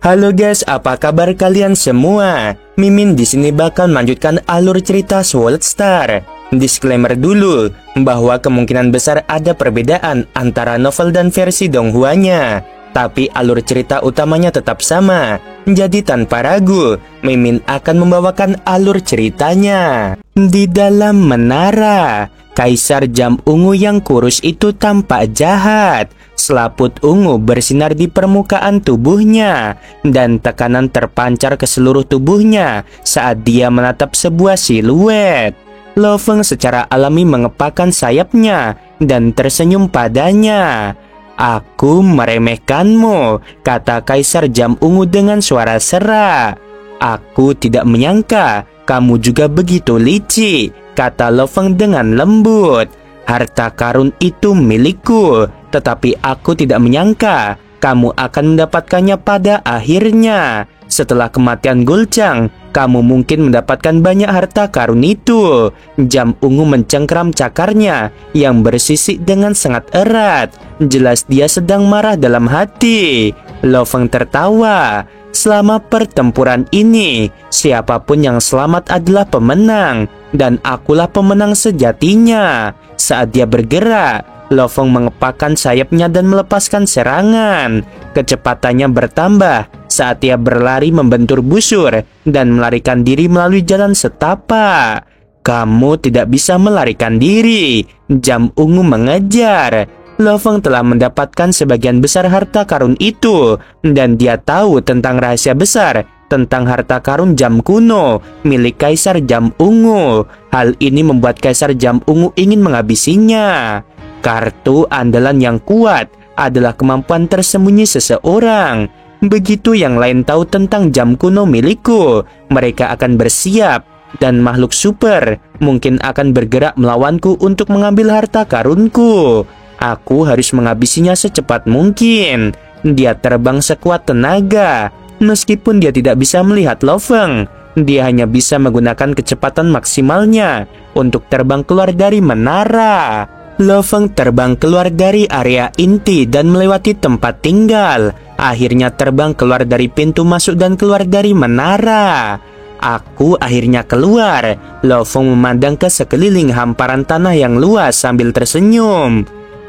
Halo guys, apa kabar kalian semua? Mimin di sini bakal melanjutkan alur cerita Sword Star. Disclaimer dulu bahwa kemungkinan besar ada perbedaan antara novel dan versi Donghuanya, tapi alur cerita utamanya tetap sama. Jadi tanpa ragu, Mimin akan membawakan alur ceritanya. Di dalam menara, Kaisar Jam Ungu yang kurus itu tampak jahat. Selaput ungu bersinar di permukaan tubuhnya, dan tekanan terpancar ke seluruh tubuhnya saat dia menatap sebuah siluet. Lo Feng secara alami mengepakkan sayapnya dan tersenyum padanya. "Aku meremehkanmu," kata Kaisar Jam Ungu dengan suara serak. "Aku tidak menyangka kamu juga begitu licik," kata Lo Feng dengan lembut. "Harta karun itu milikku, tetapi aku tidak menyangka kamu akan mendapatkannya pada akhirnya. Setelah kematian Gulchang, kamu mungkin mendapatkan banyak harta karun itu." Jam Ungu mencengkram cakarnya yang bersisik dengan sangat erat. Jelas dia sedang marah dalam hati. Lo Feng tertawa. "Selama pertempuran ini, siapapun yang selamat adalah pemenang, dan akulah pemenang sejatinya." Saat dia bergerak, Lo Feng mengepakkan sayapnya dan melepaskan serangan. Kecepatannya bertambah saat dia berlari membentur busur dan melarikan diri melalui jalan setapak. "Kamu tidak bisa melarikan diri," Jam Ungu mengejar. Lo Feng telah mendapatkan sebagian besar harta karun itu, dan dia tahu tentang rahasia besar tentang harta karun jam kuno milik Kaisar Jam Ungu. Hal ini membuat Kaisar Jam Ungu ingin menghabisinya. Kartu andalan yang kuat adalah kemampuan tersembunyi seseorang. Begitu yang lain tahu tentang jam kuno milikku, mereka akan bersiap, dan makhluk super mungkin akan bergerak melawanku untuk mengambil harta karunku. Aku harus menghabisinya secepat mungkin. Dia terbang sekuat tenaga. Meskipun dia tidak bisa melihat Lo Feng, dia hanya bisa menggunakan kecepatan maksimalnya untuk terbang keluar dari menara. Lo Feng terbang keluar dari area inti dan melewati tempat tinggal. Akhirnya terbang keluar dari pintu masuk dan keluar dari menara. Aku akhirnya keluar. Lo Feng memandang ke sekeliling hamparan tanah yang luas sambil tersenyum.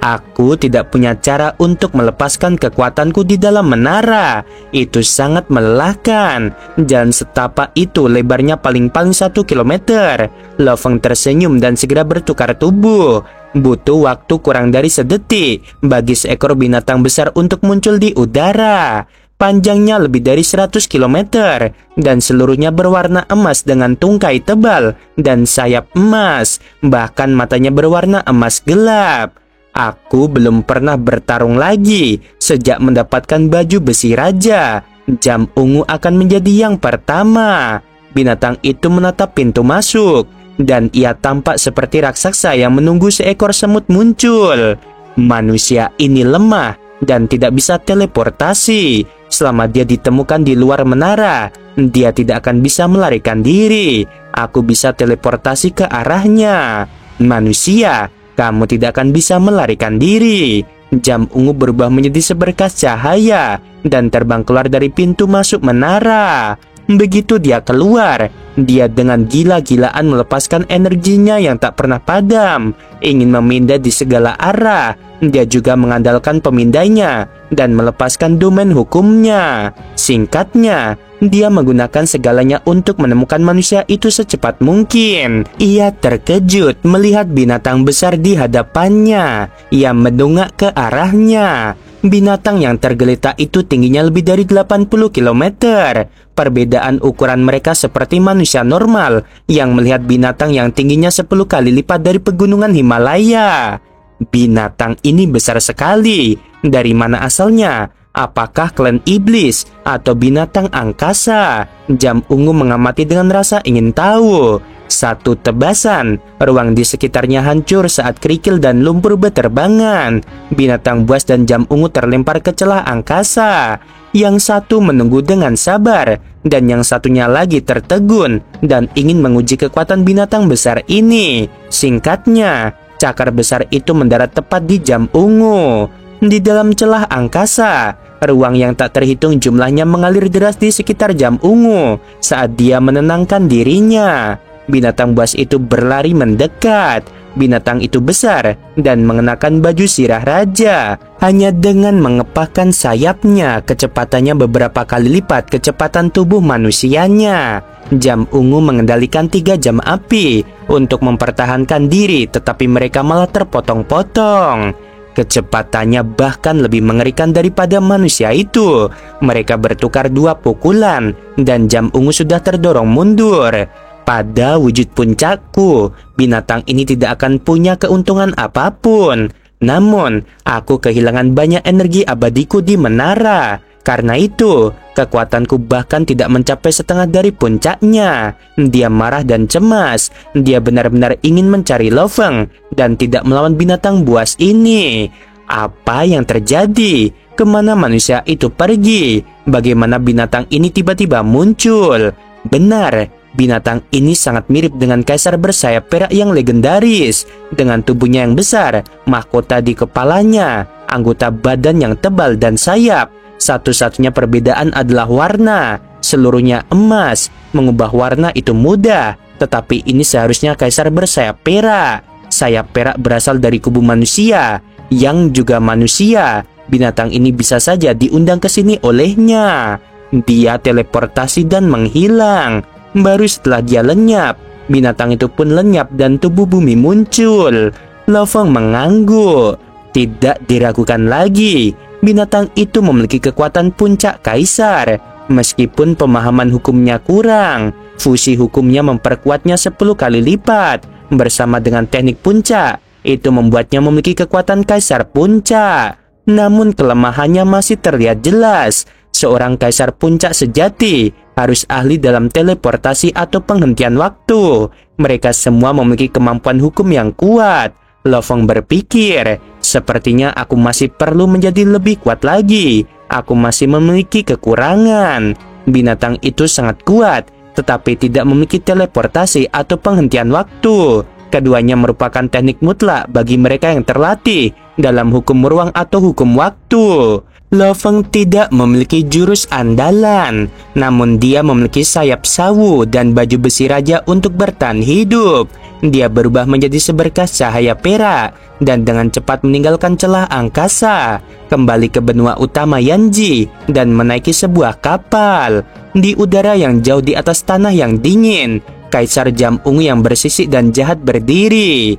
"Aku tidak punya cara untuk melepaskan kekuatanku di dalam menara. Itu sangat melelahkan. Jalan setapak itu lebarnya paling-paling 1 kilometer. Lo Feng tersenyum dan segera bertukar tubuh. Butuh waktu kurang dari sedetik bagi seekor binatang besar untuk muncul di udara. Panjangnya lebih dari 100 kilometer dan seluruhnya berwarna emas dengan tungkai tebal dan sayap emas. Bahkan matanya berwarna emas gelap. Aku belum pernah bertarung lagi sejak mendapatkan baju besi raja. Jam Ungu akan menjadi yang pertama." Binatang itu menatap pintu masuk, dan ia tampak seperti raksasa yang menunggu seekor semut muncul. Manusia ini lemah dan tidak bisa teleportasi. Selama dia ditemukan di luar menara, dia tidak akan bisa melarikan diri. Aku bisa teleportasi ke arahnya. "Manusia, kamu tidak akan bisa melarikan diri." Jam Ungu berubah menjadi seberkas cahaya dan terbang keluar dari pintu masuk menara. Begitu dia keluar, dia dengan gila-gilaan melepaskan energinya yang tak pernah padam, ingin memindah di segala arah. Dia juga mengandalkan pemindainya dan melepaskan domain hukumnya. Singkatnya, dia menggunakan segalanya untuk menemukan manusia itu secepat mungkin. Ia terkejut melihat binatang besar di hadapannya. Ia mendongak ke arahnya. Binatang yang tergeletak itu tingginya lebih dari 80 kilometer. Perbedaan ukuran mereka seperti manusia normal yang melihat binatang yang tingginya 10 kali lipat dari pegunungan Himalaya. Binatang ini besar sekali. Dari mana asalnya? Apakah klan iblis atau binatang angkasa? Jam Ungu mengamati dengan rasa ingin tahu. Satu tebasan, ruang di sekitarnya hancur saat kerikil dan lumpur beterbangan. Binatang buas dan Jam Ungu terlempar ke celah angkasa. Yang satu menunggu dengan sabar, dan yang satunya lagi tertegun dan ingin menguji kekuatan binatang besar ini. Singkatnya, cakar besar itu mendarat tepat di Jam Ungu. Di dalam celah angkasa, Ruang yang tak terhitung jumlahnya mengalir deras di sekitar jam ungu saat dia menenangkan dirinya. Binatang buas itu berlari mendekat. Binatang itu besar dan mengenakan baju sirah raja. Hanya dengan mengepakkan sayapnya, kecepatannya beberapa kali lipat kecepatan tubuh manusianya. Jam ungu mengendalikan 3 jam api untuk mempertahankan diri, tetapi mereka malah terpotong-potong. Kecepatannya bahkan lebih mengerikan daripada manusia itu. Mereka bertukar 2 pukulan dan jam ungu sudah terdorong mundur. Pada wujud puncakku, binatang ini tidak akan punya keuntungan apapun. Namun, aku kehilangan banyak energi abadiku di menara. Karena itu, kekuatanku bahkan tidak mencapai setengah dari puncaknya. Dia marah dan cemas. Dia benar-benar ingin mencari Lo Feng dan tidak melawan binatang buas ini. Apa yang terjadi? Kemana manusia itu pergi? Bagaimana binatang ini tiba-tiba muncul? Benar. Binatang ini sangat mirip dengan kaisar bersayap perak yang legendaris. Dengan tubuhnya yang besar, mahkota di kepalanya, anggota badan yang tebal dan sayap. Satu-satunya perbedaan adalah warna. Seluruhnya emas. Mengubah warna itu mudah, tetapi ini seharusnya kaisar bersayap perak. Sayap perak berasal dari kubu manusia, yang juga manusia. Binatang ini bisa saja diundang ke sini olehnya. Dia teleportasi dan menghilang. Baru setelah dia lenyap, binatang itu pun lenyap dan tubuh bumi muncul. Lo Feng mengangguk. Tidak diragukan lagi, binatang itu memiliki kekuatan puncak kaisar. Meskipun pemahaman hukumnya kurang, fusi hukumnya memperkuatnya 10 kali lipat. Bersama dengan teknik puncak, itu membuatnya memiliki kekuatan kaisar puncak. Namun kelemahannya masih terlihat jelas. Seorang kaisar puncak sejati harus ahli dalam teleportasi atau penghentian waktu. Mereka semua memiliki kemampuan hukum yang kuat. Lo Feng berpikir, sepertinya aku masih perlu menjadi lebih kuat lagi. Aku masih memiliki kekurangan. Binatang itu sangat kuat, tetapi tidak memiliki teleportasi atau penghentian waktu. Keduanya merupakan teknik mutlak bagi mereka yang terlatih dalam hukum ruang atau hukum waktu. Lo Feng tidak memiliki jurus andalan, namun dia memiliki sayap sawu dan baju besi raja untuk bertahan hidup. Dia berubah menjadi seberkas cahaya perak dan dengan cepat meninggalkan celah angkasa, kembali ke benua utama Yanji dan menaiki sebuah kapal. Di udara yang jauh di atas tanah yang dingin, Kaisar Jam Ungu yang bersisik dan jahat berdiri.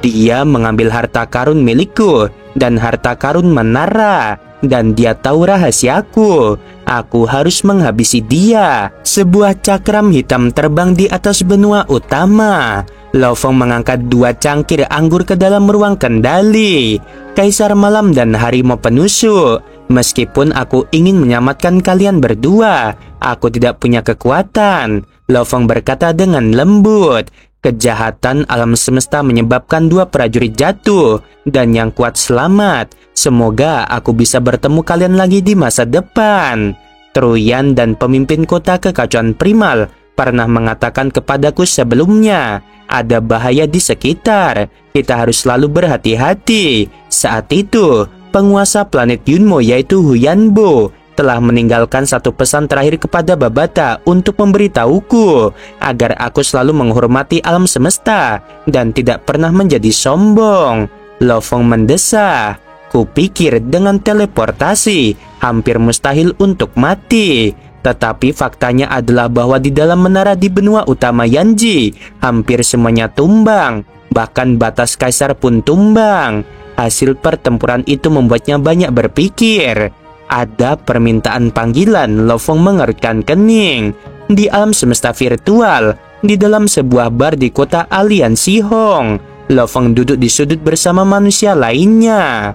Dia mengambil harta karun milikku dan harta karun menara. Dan dia tahu rahasiaku. Aku harus menghabisi dia. Sebuah cakram hitam terbang di atas benua utama. Lo Feng mengangkat 2 cangkir anggur ke dalam ruang kendali. Kaisar malam dan harimau penusuk. Meskipun aku ingin menyelamatkan kalian berdua, aku tidak punya kekuatan. Lo Feng berkata dengan lembut. Kejahatan alam semesta menyebabkan 2 prajurit jatuh dan yang kuat selamat. Semoga aku bisa bertemu kalian lagi di masa depan. Truyan dan pemimpin kota kekacauan primal pernah mengatakan kepadaku sebelumnya, ada bahaya di sekitar. Kita harus selalu berhati-hati. Saat itu, penguasa planet Yunmo yaitu Huyanbo telah meninggalkan satu pesan terakhir kepada Babata untuk memberitahuku agar aku selalu menghormati alam semesta dan tidak pernah menjadi sombong. Lo Feng mendesah. Kupikir dengan teleportasi hampir mustahil untuk mati. Tetapi faktanya adalah bahwa di dalam menara di benua utama Yanji, hampir semuanya tumbang. Bahkan batas kaisar pun tumbang. Hasil pertempuran itu membuatnya banyak berpikir. Ada permintaan panggilan. Lo Feng mengerutkan kening. Di alam semesta virtual, di dalam sebuah bar di kota Aliansi Hong, Lo Feng duduk di sudut bersama manusia lainnya.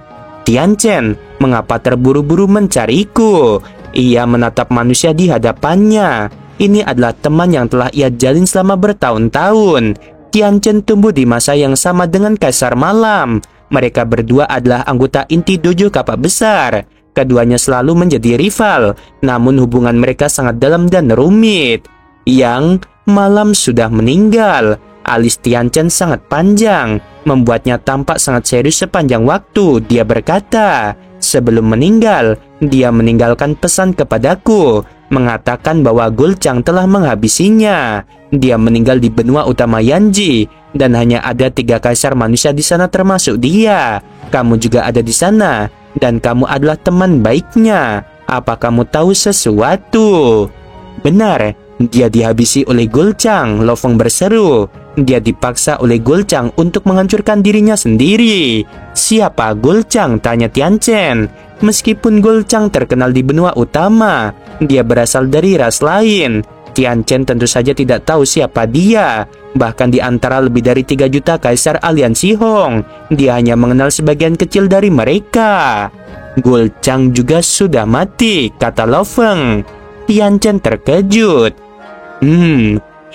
Tian Chen, mengapa terburu-buru mencariku? Ia menatap manusia di hadapannya. Ini adalah teman yang telah ia jalin selama bertahun-tahun. Tian Chen tumbuh di masa yang sama dengan Kaisar Malam. Mereka berdua adalah anggota inti dojo kapak besar. Keduanya selalu menjadi rival, namun hubungan mereka sangat dalam dan rumit. Yang Malam sudah meninggal. Alis Tian Chen sangat panjang, membuatnya tampak sangat serius sepanjang waktu. Dia berkata, sebelum meninggal, dia meninggalkan pesan kepadaku, mengatakan bahwa Gulchang telah menghabisinya. Dia meninggal di benua utama Yanji, dan hanya ada 3 kaisar manusia di sana termasuk dia. Kamu juga ada di sana, dan kamu adalah teman baiknya. Apa kamu tahu sesuatu? Benar, dia dihabisi oleh Gulchang, Lo Feng berseru. Dia dipaksa oleh Gulchang untuk menghancurkan dirinya sendiri. Siapa Gulchang? Tanya Tian Chen. Meskipun Gulchang terkenal di benua utama, dia berasal dari ras lain. Tian Chen tentu saja tidak tahu siapa dia. Bahkan di antara lebih dari 3 juta kaisar aliansi Hong, dia hanya mengenal sebagian kecil dari mereka. Gulchang juga sudah mati, kata Lo Feng. Tian Chen terkejut.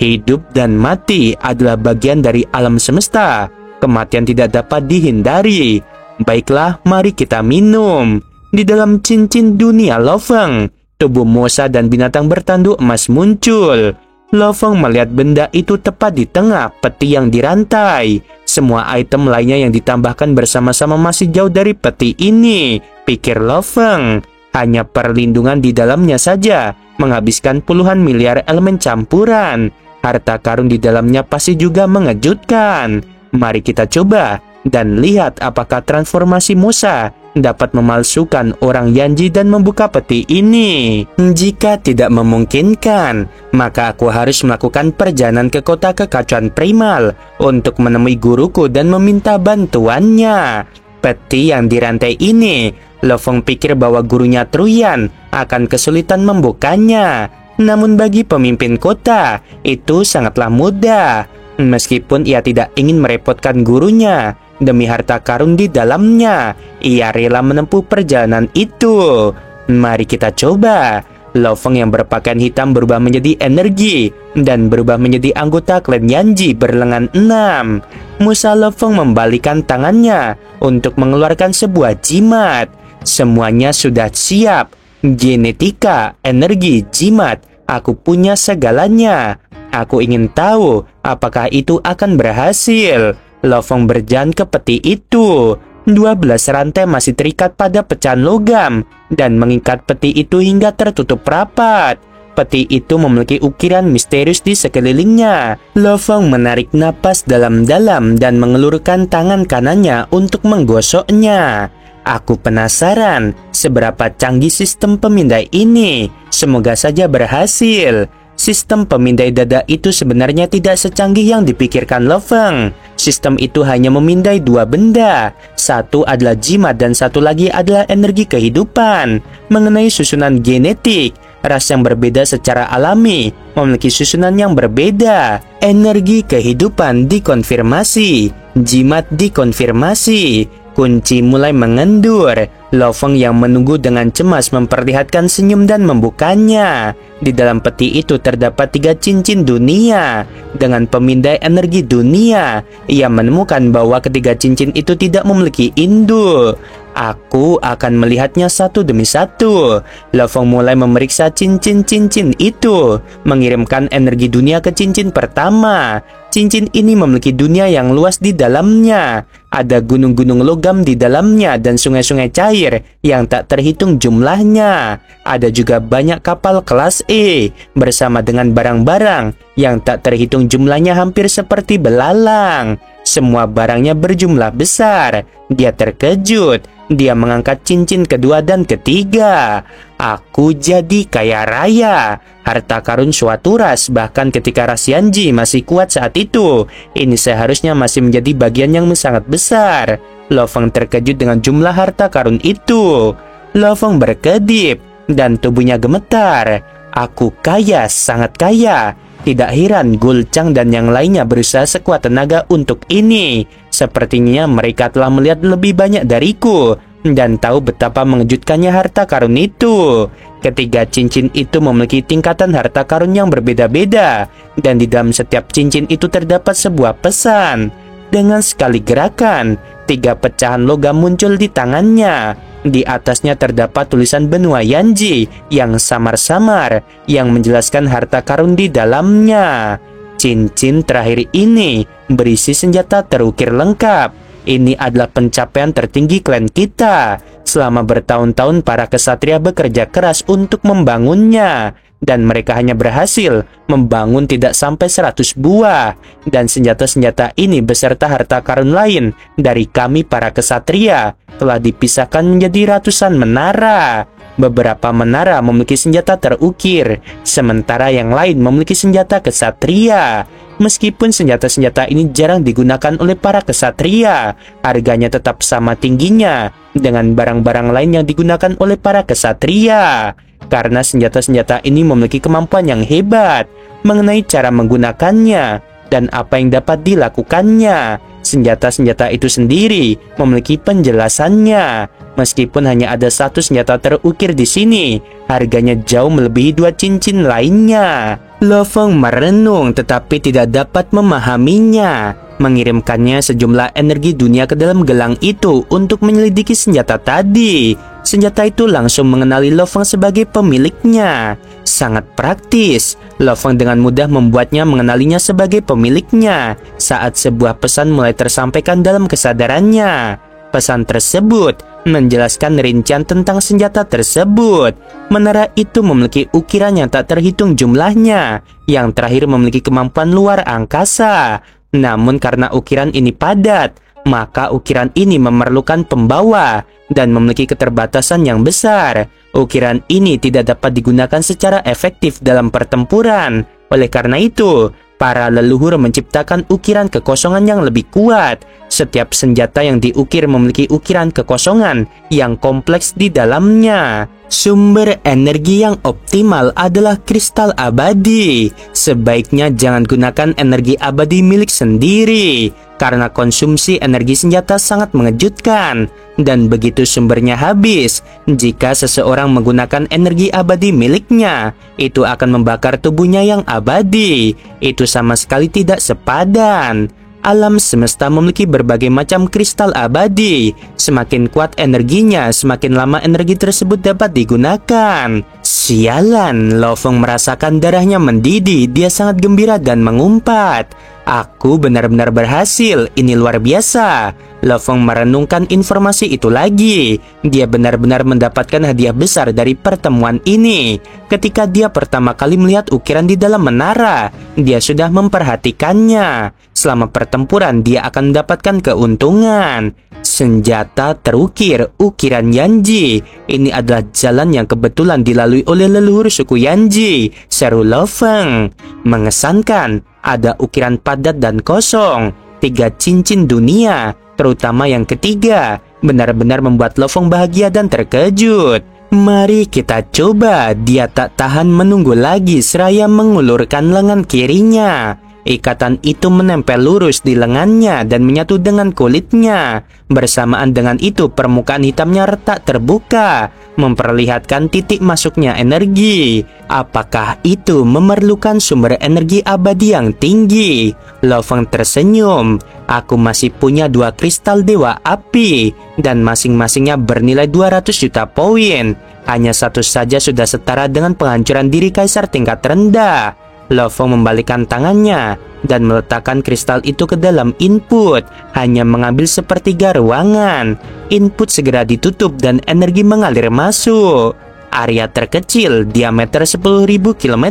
Hidup dan mati adalah bagian dari alam semesta. Kematian tidak dapat dihindari. Baiklah, mari kita minum. Di dalam cincin dunia Lo Feng, tubuh Mosa dan binatang bertanduk emas muncul. Lo Feng melihat benda itu tepat di tengah peti yang dirantai. Semua item lainnya yang ditambahkan bersama-sama masih jauh dari peti ini, pikir Lo Feng. Hanya perlindungan di dalamnya saja menghabiskan puluhan miliar elemen campuran. Harta karun di dalamnya pasti juga mengejutkan. Mari kita coba dan lihat apakah transformasi Mosa dapat memalsukan orang Yanji dan membuka peti ini. Jika tidak memungkinkan, maka aku harus melakukan perjalanan ke kota kekacauan primal untuk menemui guruku dan meminta bantuannya. Peti yang dirantai ini, Lo Feng pikir bahwa gurunya Truyan akan kesulitan membukanya. Namun bagi pemimpin kota, itu sangatlah mudah. Meskipun ia tidak ingin merepotkan gurunya, demi harta karun di dalamnya, ia rela menempuh perjalanan itu. Mari kita coba. Lo Feng yang berpakaian hitam berubah menjadi energi dan berubah menjadi anggota klan Yanji berlengan 6. Musa Lo Feng membalikan tangannya untuk mengeluarkan sebuah jimat. Semuanya sudah siap. Genetika, energi, jimat, aku punya segalanya. Aku ingin tahu apakah itu akan berhasil. Lo Feng berjalan ke peti itu. 12 rantai masih terikat pada pecahan logam dan mengikat peti itu hingga tertutup rapat. Peti itu memiliki ukiran misterius di sekelilingnya. Lo Feng menarik napas dalam-dalam dan mengelurkan tangan kanannya untuk menggosoknya. Aku penasaran seberapa canggih sistem pemindai ini. Semoga saja berhasil. Sistem pemindai dada itu sebenarnya tidak secanggih yang dipikirkan Lo Feng. Sistem itu hanya memindai 2 benda. Satu adalah jimat dan satu lagi adalah energi kehidupan. Mengenai susunan genetik, ras yang berbeda secara alami memiliki susunan yang berbeda. Energi kehidupan dikonfirmasi, jimat dikonfirmasi. Kunci mulai mengendur. Lo Feng yang menunggu dengan cemas memperlihatkan senyum dan membukanya. Di dalam peti itu terdapat 3 cincin dunia. Dengan pemindai energi dunia, ia menemukan bahwa ketiga cincin itu tidak memiliki induk. Aku akan melihatnya satu demi satu. Lo Feng mulai memeriksa cincin-cincin itu, mengirimkan energi dunia ke cincin pertama. Cincin ini memiliki dunia yang luas di dalamnya. Ada gunung-gunung logam di dalamnya dan sungai-sungai cair yang tak terhitung jumlahnya. Ada juga banyak kapal kelas E bersama dengan barang-barang yang tak terhitung jumlahnya hampir seperti belalang. Semua barangnya berjumlah besar. Dia terkejut. Dia mengangkat cincin kedua dan ketiga. Aku jadi kaya raya. Harta karun suatu ras, bahkan ketika ras Yanji masih kuat saat itu, ini seharusnya masih menjadi bagian yang sangat besar. Lo Feng terkejut dengan jumlah harta karun itu. Lo Feng berkedip dan tubuhnya gemetar. Aku kaya, sangat kaya. Tidak heran Gulchang dan yang lainnya berusaha sekuat tenaga untuk ini. Sepertinya mereka telah melihat lebih banyak dariku dan tahu betapa mengejutkannya harta karun itu. Ketiga cincin itu memiliki tingkatan harta karun yang berbeda-beda, dan di dalam setiap cincin itu terdapat sebuah pesan. Dengan sekali gerakan, 3 pecahan logam muncul di tangannya. Di atasnya terdapat tulisan benua Yanji yang samar-samar, yang menjelaskan harta karun di dalamnya. Cincin terakhir ini berisi senjata terukir lengkap. Ini adalah pencapaian tertinggi klan kita. Selama bertahun-tahun para kesatria bekerja keras untuk membangunnya, dan mereka hanya berhasil membangun tidak sampai 100 buah. Dan senjata-senjata ini beserta harta karun lain dari kami para kesatria telah dipisahkan menjadi ratusan menara. Beberapa menara memiliki senjata terukir, sementara yang lain memiliki senjata kesatria. Meskipun senjata-senjata ini jarang digunakan oleh para kesatria, harganya tetap sama tingginya dengan barang-barang lain yang digunakan oleh para kesatria. Karena senjata-senjata ini memiliki kemampuan yang hebat mengenai cara menggunakannya dan apa yang dapat dilakukannya. Senjata-senjata itu sendiri memiliki penjelasannya. Meskipun hanya ada satu senjata terukir di sini, harganya jauh melebihi 2 cincin lainnya. Lo Feng merenung tetapi tidak dapat memahaminya. Mengirimkannya sejumlah energi dunia ke dalam gelang itu untuk menyelidiki senjata tadi. Senjata itu langsung mengenali Lo Feng sebagai pemiliknya. Sangat praktis. Lo Feng dengan mudah membuatnya mengenalinya sebagai pemiliknya saat sebuah pesan mulai tersampaikan dalam kesadarannya. Pesan tersebut menjelaskan rincian tentang senjata tersebut. Menara itu memiliki ukiran yang tak terhitung jumlahnya. Yang terakhir memiliki kemampuan luar angkasa. Namun karena ukiran ini padat, maka ukiran ini memerlukan pembawa dan memiliki keterbatasan yang besar. Ukiran ini tidak dapat digunakan secara efektif dalam pertempuran. Oleh karena itu, para leluhur menciptakan ukiran kekosongan yang lebih kuat. Setiap senjata yang diukir memiliki ukiran kekosongan yang kompleks di dalamnya. Sumber energi yang optimal adalah kristal abadi. Sebaiknya jangan gunakan energi abadi milik sendiri, karena konsumsi energi senjata sangat mengejutkan. Dan begitu sumbernya habis, jika seseorang menggunakan energi abadi miliknya, itu akan membakar tubuhnya yang abadi. Itu sama sekali tidak sepadan. Alam semesta memiliki berbagai macam kristal abadi. Semakin kuat energinya, semakin lama energi tersebut dapat digunakan. Sialan, Lo Feng merasakan darahnya mendidih. Dia sangat gembira dan mengumpat. Aku benar-benar berhasil, ini luar biasa. Lo Feng merenungkan informasi itu lagi. Dia benar-benar mendapatkan hadiah besar dari pertemuan ini. Ketika dia pertama kali melihat ukiran di dalam menara, dia sudah memperhatikannya. Selama pertempuran, dia akan mendapatkan keuntungan. Senjata terukir ukiran Yanji. Ini adalah jalan yang kebetulan dilalui oleh leluhur suku Yanji, seru Lo Feng. Mengesankan, ada ukiran padat dan kosong. 3 cincin dunia, terutama yang ketiga, benar-benar membuat Lo Feng bahagia dan terkejut. Mari kita coba. Dia tak tahan menunggu lagi seraya mengulurkan lengan kirinya. Ikatan itu menempel lurus di lengannya dan menyatu dengan kulitnya. Bersamaan dengan itu, permukaan hitamnya retak terbuka, memperlihatkan titik masuknya energi. Apakah itu memerlukan sumber energi abadi yang tinggi? Lo Feng tersenyum. Aku masih punya 2 kristal dewa api, dan masing-masingnya bernilai 200 juta poin. Hanya satu saja sudah setara dengan penghancuran diri kaisar tingkat rendah. Lo Feng membalikkan tangannya dan meletakkan kristal itu ke dalam input, hanya mengambil sepertiga ruangan. Input segera ditutup dan energi mengalir masuk. Area terkecil, diameter 10.000 km,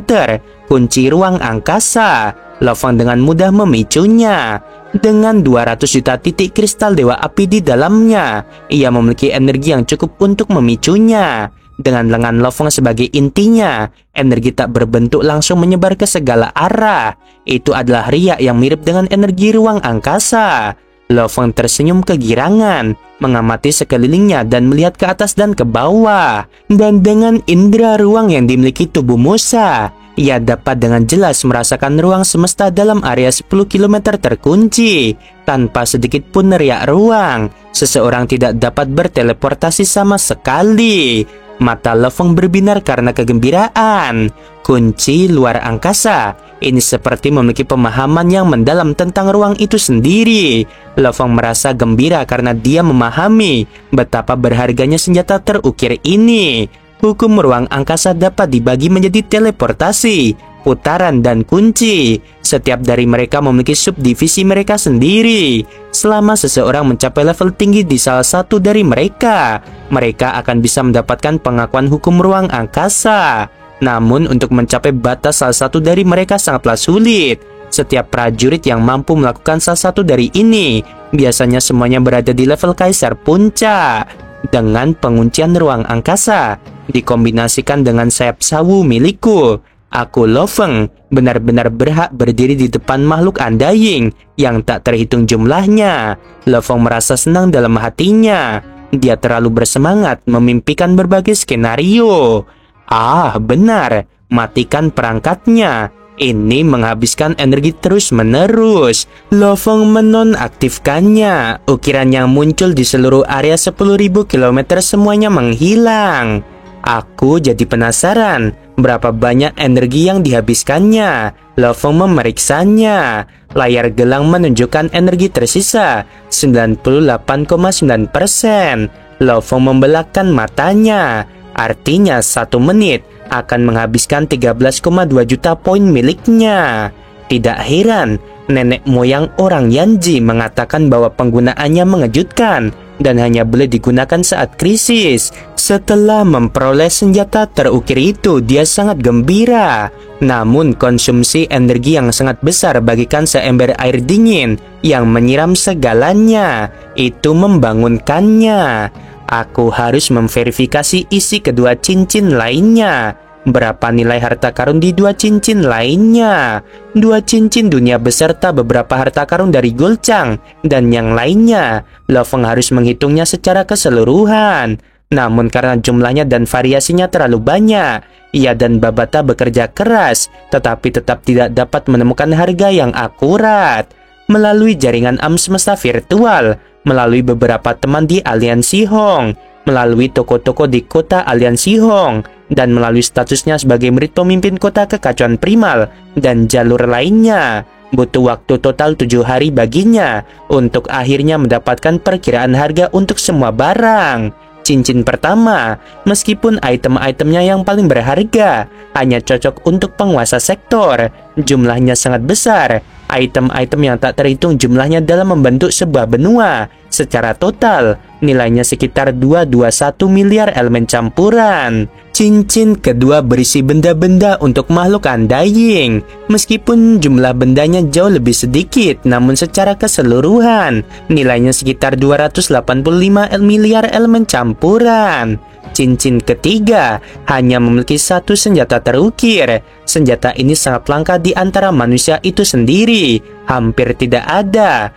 kunci ruang angkasa. Lo Feng dengan mudah memicunya. Dengan 200 juta titik kristal dewa api di dalamnya, ia memiliki energi yang cukup untuk memicunya. Dengan lengan Lo Feng sebagai intinya, energi tak berbentuk langsung menyebar ke segala arah. Itu adalah riak yang mirip dengan energi ruang angkasa. Lo Feng tersenyum kegirangan, mengamati sekelilingnya dan melihat ke atas dan ke bawah. Dan dengan indera ruang yang dimiliki tubuh Musa, ia dapat dengan jelas merasakan ruang semesta dalam area 10 km terkunci. Tanpa sedikit pun riak ruang, seseorang tidak dapat berteleportasi sama sekali. Mata Lo Feng berbinar karena kegembiraan. Kunci luar angkasa ini seperti memiliki pemahaman yang mendalam tentang ruang itu sendiri. Lo Feng merasa gembira karena dia memahami betapa berharganya senjata terukir ini. Hukum ruang angkasa dapat dibagi menjadi teleportasi, putaran, dan kunci. Setiap dari mereka memiliki subdivisi mereka sendiri. Selama seseorang mencapai level tinggi di salah satu dari mereka, mereka akan bisa mendapatkan pengakuan hukum ruang angkasa. Namun untuk mencapai batas salah satu dari mereka sangatlah sulit. Setiap prajurit yang mampu melakukan salah satu dari ini, biasanya semuanya berada di level kaisar puncak. Dengan penguncian ruang angkasa, dikombinasikan dengan sayap sawu milikku, aku Lo Feng benar-benar berhak berdiri di depan makhluk undying yang tak terhitung jumlahnya. Lo Feng merasa senang dalam hatinya. Dia terlalu bersemangat memimpikan berbagai skenario. Ah, benar, matikan perangkatnya. Ini menghabiskan energi terus-menerus. Lo Feng menonaktifkannya. Ukiran yang muncul di seluruh area 10.000 km semuanya menghilang. Aku jadi penasaran berapa banyak energi yang dihabiskannya. Lo Feng memeriksanya. Layar gelang menunjukkan energi tersisa 98,9%. Lo Feng membelakkan matanya. Artinya 1 menit akan menghabiskan 13,2 juta poin miliknya. Tidak heran, nenek moyang orang Yanji mengatakan bahwa penggunaannya mengejutkan dan hanya boleh digunakan saat krisis. Setelah memperoleh senjata terukir itu, dia sangat gembira. Namun konsumsi energi yang sangat besar bagikan seember air dingin yang menyiram segalanya. Itu membangunkannya. Aku harus memverifikasi isi kedua cincin lainnya. Berapa nilai harta karun di 2 cincin lainnya? 2 cincin dunia beserta beberapa harta karun dari Golcang dan yang lainnya. Lo Feng harus menghitungnya secara keseluruhan. Namun karena jumlahnya dan variasinya terlalu banyak, ia dan Babata bekerja keras, tetapi tetap tidak dapat menemukan harga yang akurat. Melalui jaringan semesta virtual, melalui beberapa teman di Aliansi Hong, melalui toko-toko di kota Aliansi Hong, dan melalui statusnya sebagai murid pemimpin kota kekacauan primal dan jalur lainnya. Butuh waktu total 7 hari baginya untuk akhirnya mendapatkan perkiraan harga untuk semua barang. Cincin pertama, meskipun item-itemnya yang paling berharga, hanya cocok untuk penguasa sektor. Jumlahnya sangat besar. Item-item yang tak terhitung jumlahnya dalam membentuk sebuah benua. Secara total, nilainya sekitar 221 miliar elemen campuran. Cincin kedua berisi benda-benda untuk makhluk undying. Meskipun jumlah bendanya jauh lebih sedikit, namun secara keseluruhan, nilainya sekitar 285 miliar elemen campuran. Cincin ketiga hanya memiliki 1 senjata terukir. Senjata ini sangat langka di antara manusia itu sendiri. Hampir tidak ada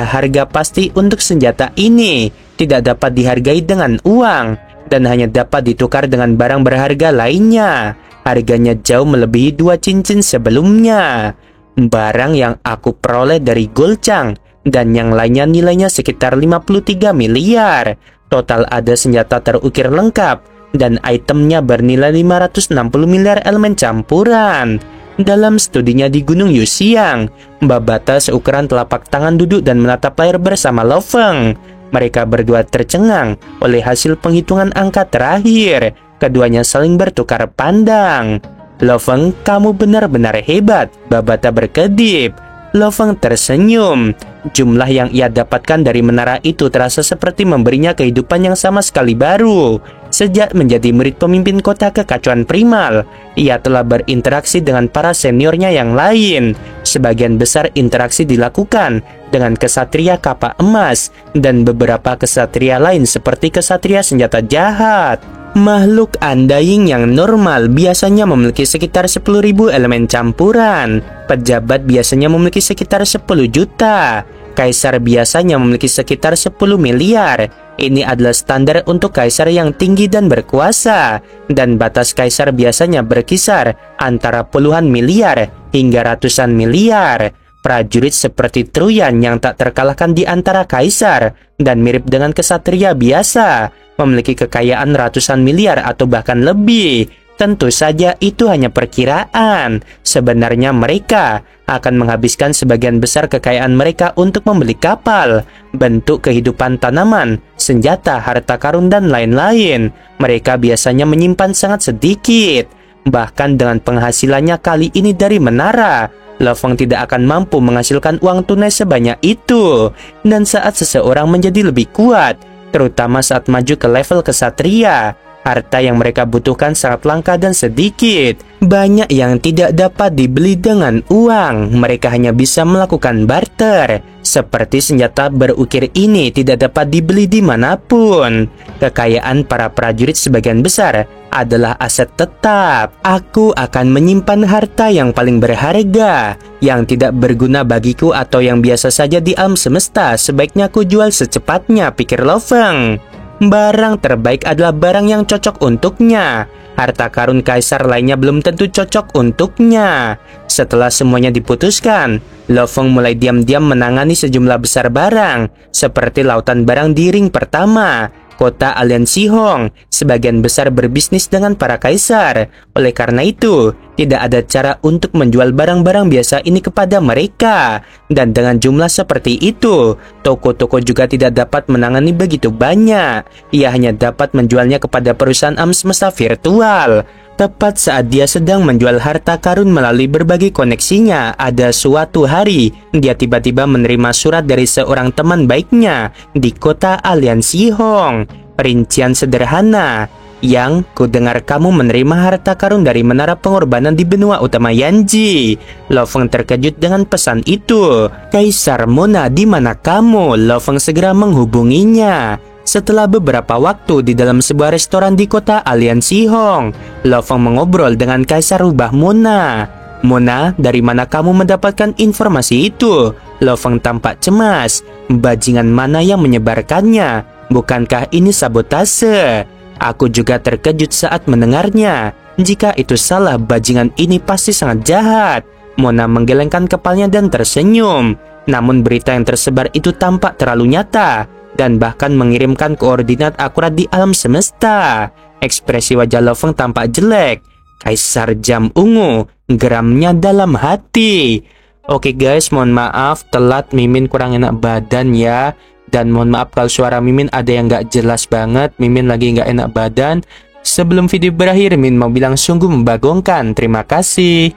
harga pasti untuk senjata ini. Tidak dapat dihargai dengan uang dan hanya dapat ditukar dengan barang berharga lainnya. Harganya jauh melebihi 2 cincin sebelumnya. Barang yang aku peroleh dari Golcang dan yang lainnya nilainya sekitar 53 miliar. Total ada senjata terukir lengkap dan itemnya bernilai 560 miliar elemen campuran. Dalam studinya di Gunung Yuxiang, Babata seukuran telapak tangan duduk dan menatap layar bersama Lo Feng. Mereka berdua tercengang oleh hasil penghitungan angka terakhir. Keduanya saling bertukar pandang. Lo Feng, kamu benar-benar hebat, Babata berkedip. Lo Feng tersenyum. Jumlah yang ia dapatkan dari menara itu terasa seperti memberinya kehidupan yang sama sekali baru. Sejak menjadi murid pemimpin kota kekacauan primal, ia telah berinteraksi dengan para seniornya yang lain. Sebagian besar interaksi dilakukan dengan kesatria kapak emas dan beberapa kesatria lain seperti kesatria senjata jahat. Makhluk undying yang normal biasanya memiliki sekitar 10.000 elemen campuran. Pejabat biasanya memiliki sekitar 10 juta. Kaisar biasanya memiliki sekitar 10 miliar. Ini adalah standar untuk kaisar yang tinggi dan berkuasa. Dan batas kaisar biasanya berkisar antara puluhan miliar hingga ratusan miliar. Prajurit seperti Truyan yang tak terkalahkan di antara kaisar dan mirip dengan kesatria biasa, memiliki kekayaan ratusan miliar atau bahkan lebih. Tentu saja itu hanya perkiraan. Sebenarnya mereka akan menghabiskan sebagian besar kekayaan mereka untuk membeli kapal, bentuk kehidupan tanaman, senjata, harta karun, dan lain-lain. Mereka biasanya menyimpan sangat sedikit. Bahkan dengan penghasilannya kali ini dari menara, Loveng tidak akan mampu menghasilkan uang tunai sebanyak itu. Dan saat seseorang menjadi lebih kuat, terutama saat maju ke level kesatria, harta yang mereka butuhkan sangat langka dan sedikit. Banyak yang tidak dapat dibeli dengan uang. Mereka hanya bisa melakukan barter. Seperti senjata berukir ini tidak dapat dibeli dimanapun. Kekayaan para prajurit sebagian besar adalah aset tetap. Aku akan menyimpan harta yang paling berharga, yang tidak berguna bagiku atau yang biasa saja di alam semesta. Sebaiknya aku jual secepatnya, pikir Loveng. Barang terbaik adalah barang yang cocok untuknya. Harta karun kaisar lainnya belum tentu cocok untuknya. Setelah semuanya diputuskan, Loveng mulai diam-diam menangani sejumlah besar barang, seperti lautan barang di ring pertama, kota Alian Sihong, sebagian besar berbisnis dengan para kaisar. Oleh karena itu, tidak ada cara untuk menjual barang-barang biasa ini kepada mereka. Dan dengan jumlah seperti itu, toko-toko juga tidak dapat menangani begitu banyak. Ia hanya dapat menjualnya kepada perusahaan alam semesta virtual. Tepat saat dia sedang menjual harta karun melalui berbagai koneksinya, ada suatu hari, dia tiba-tiba menerima surat dari seorang teman baiknya di kota Alian Sihong. Rincian sederhana, yang kudengar kamu menerima harta karun dari menara pengorbanan di benua utama Yanji. Loveng terkejut dengan pesan itu. Kaisar Mona, di mana kamu? Loveng segera menghubunginya. Setelah beberapa waktu di dalam sebuah restoran di kota Alian Sihong, Loveng mengobrol dengan Kaisar Rubah Mona. Mona, dari mana kamu mendapatkan informasi itu? Loveng tampak cemas. Bajingan mana yang menyebarkannya? Bukankah ini sabotase? Aku juga terkejut saat mendengarnya. Jika itu salah, bajingan ini pasti sangat jahat. Mona menggelengkan kepalanya dan tersenyum. Namun berita yang tersebar itu tampak terlalu nyata, dan bahkan mengirimkan koordinat akurat di alam semesta. Ekspresi wajah Loveng tampak jelek. Kaisar Jam Ungu, geramnya dalam hati. Oke guys, mohon maaf telat, Mimin kurang enak badan ya. Dan mohon maaf kalau suara Mimin ada yang gak jelas banget, Mimin lagi gak enak badan. Sebelum video berakhir, Mimin mau bilang sungguh membagongkan. Terima kasih.